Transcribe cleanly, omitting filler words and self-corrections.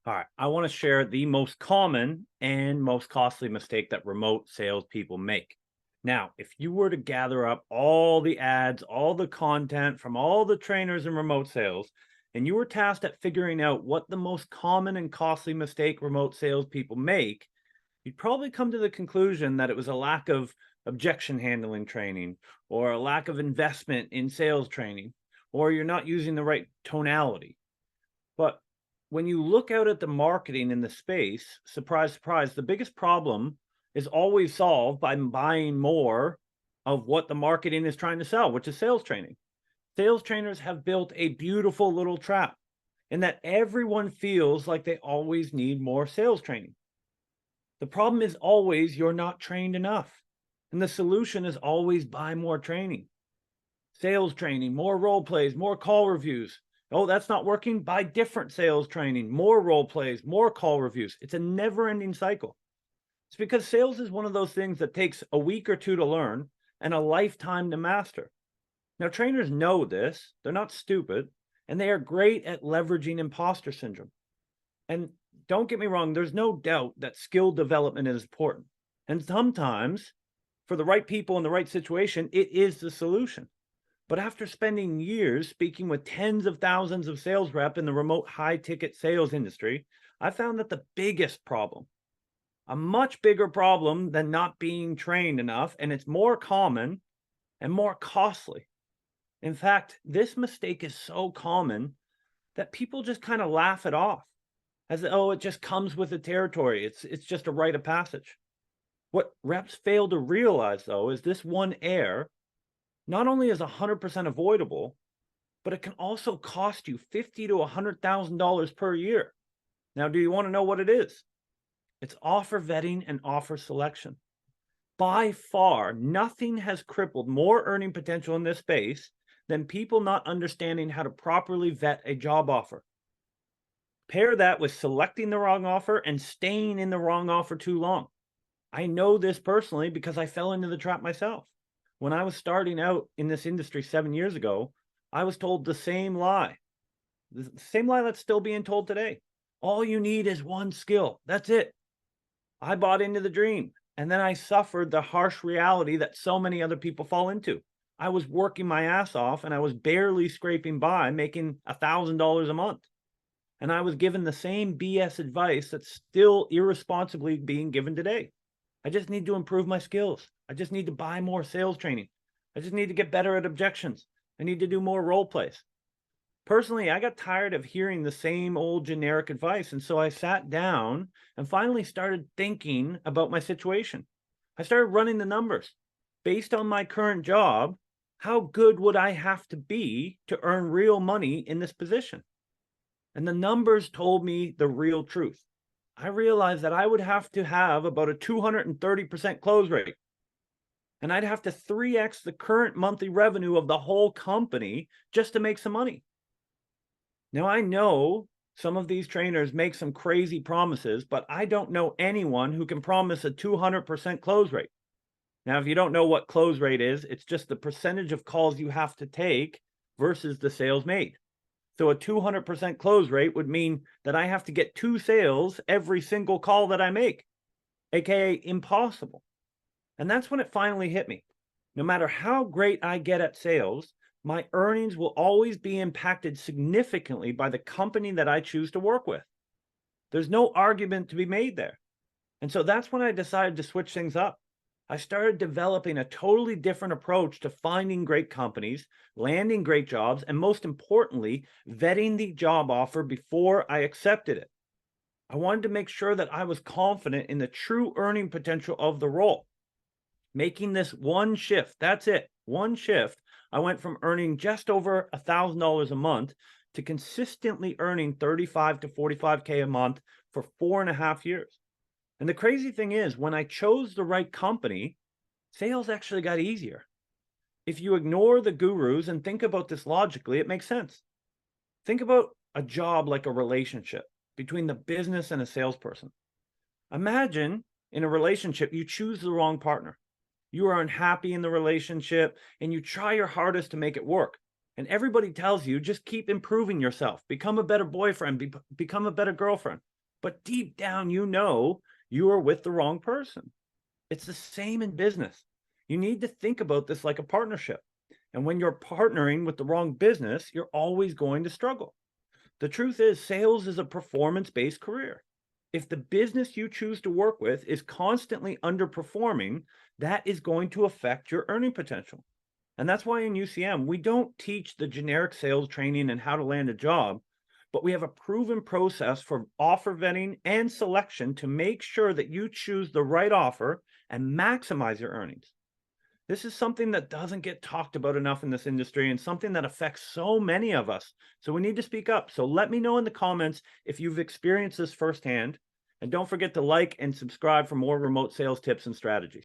All right, I want to share the most common and most costly mistake that remote salespeople make. Now, if you were to gather up all the ads, all the content from all the trainers in remote sales, and you were tasked at figuring out what the most common and costly mistake remote salespeople make, you'd probably come to the conclusion that it was a lack of objection handling training, or a lack of investment in sales training, or you're not using the right tonality. But when you look out at the marketing in the space, surprise, surprise, the biggest problem is always solved by buying more of what the marketing is trying to sell, which is sales training. Sales trainers have built a beautiful little trap in that everyone feels like they always need more sales training. The problem is always you're not trained enough. And the solution is always buy more training. Sales training, more role plays, more call reviews. Oh, that's not working. Buy different sales training, more role plays, more call reviews. It's a never ending cycle. It's because sales is one of those things that takes a week or two to learn and a lifetime to master. Now, trainers know this, they're not stupid, and they are great at leveraging imposter syndrome. And don't get me wrong, there's no doubt that skill development is important. And sometimes, for the right people in the right situation, it is the solution. But after spending years speaking with tens of thousands of sales rep in the remote high ticket sales industry, I found that the biggest problem, a much bigger problem than not being trained enough, and it's more common and more costly. In fact, this mistake is so common that people just kind of laugh it off as oh, it just comes with the territory. It's just a rite of passage. What reps fail to realize though is this one error not only is 100% avoidable, but it can also cost you $50 to $100,000 per year. Now, do you want to know what it is? It's offer vetting and offer selection. By far, nothing has crippled more earning potential in this space than people not understanding how to properly vet a job offer. Pair that with selecting the wrong offer and staying in the wrong offer too long. I know this personally because I fell into the trap myself. When I was starting out in this industry 7 years ago, I was told the same lie that's still being told today. All you need is one skill. That's it. I bought into the dream, and then I suffered the harsh reality that so many other people fall into. I was working my ass off and I was barely scraping by, making $1,000 a month. And I was given the same BS advice that's still irresponsibly being given today. I just need to improve my skills. I just need to buy more sales training. I just need to get better at objections. I need to do more role plays. Personally, I got tired of hearing the same old generic advice. And so I sat down and finally started thinking about my situation. I started running the numbers. Based on my current job, how good would I have to be to earn real money in this position? And the numbers told me the real truth. I realized that I would have to have about a 230% close rate. And I'd have to 3x the current monthly revenue of the whole company just to make some money. Now, I know some of these trainers make some crazy promises, but I don't know anyone who can promise a 200% close rate. Now, if you don't know what close rate is, it's just the percentage of calls you have to take versus the sales made. So a 200% close rate would mean that I have to get 2 sales every single call that I make, aka impossible. And that's when it finally hit me. No matter how great I get at sales, my earnings will always be impacted significantly by the company that I choose to work with. There's no argument to be made there. And so that's when I decided to switch things up. I started developing a totally different approach to finding great companies, landing great jobs, and most importantly, vetting the job offer before I accepted it. I wanted to make sure that I was confident in the true earning potential of the role. Making this one shift, that's it, one shift, I went from earning just over $1,000 a month to consistently earning 35 to 45K a month for 4.5 years. And the crazy thing is, when I chose the right company, sales actually got easier. If you ignore the gurus and think about this logically, it makes sense. Think about a job like a relationship between the business and a salesperson. Imagine in a relationship, you choose the wrong partner. You are unhappy in the relationship and you try your hardest to make it work. And everybody tells you, just keep improving yourself, become a better boyfriend, become a better girlfriend. but deep down, you are with the wrong person. It's the same in business. You need to think about this like a partnership. And when you're partnering with the wrong business, you're always going to struggle. The truth is, sales is a performance based career. If the business you choose to work with is constantly underperforming, that is going to affect your earning potential. And that's why in UCM, we don't teach the generic sales training and how to land a job, but we have a proven process for offer vetting and selection to make sure that you choose the right offer and maximize your earnings. This is something that doesn't get talked about enough in this industry and something that affects so many of us. So we need to speak up. So let me know in the comments if you've experienced this firsthand. And don't forget to like and subscribe for more remote sales tips and strategies.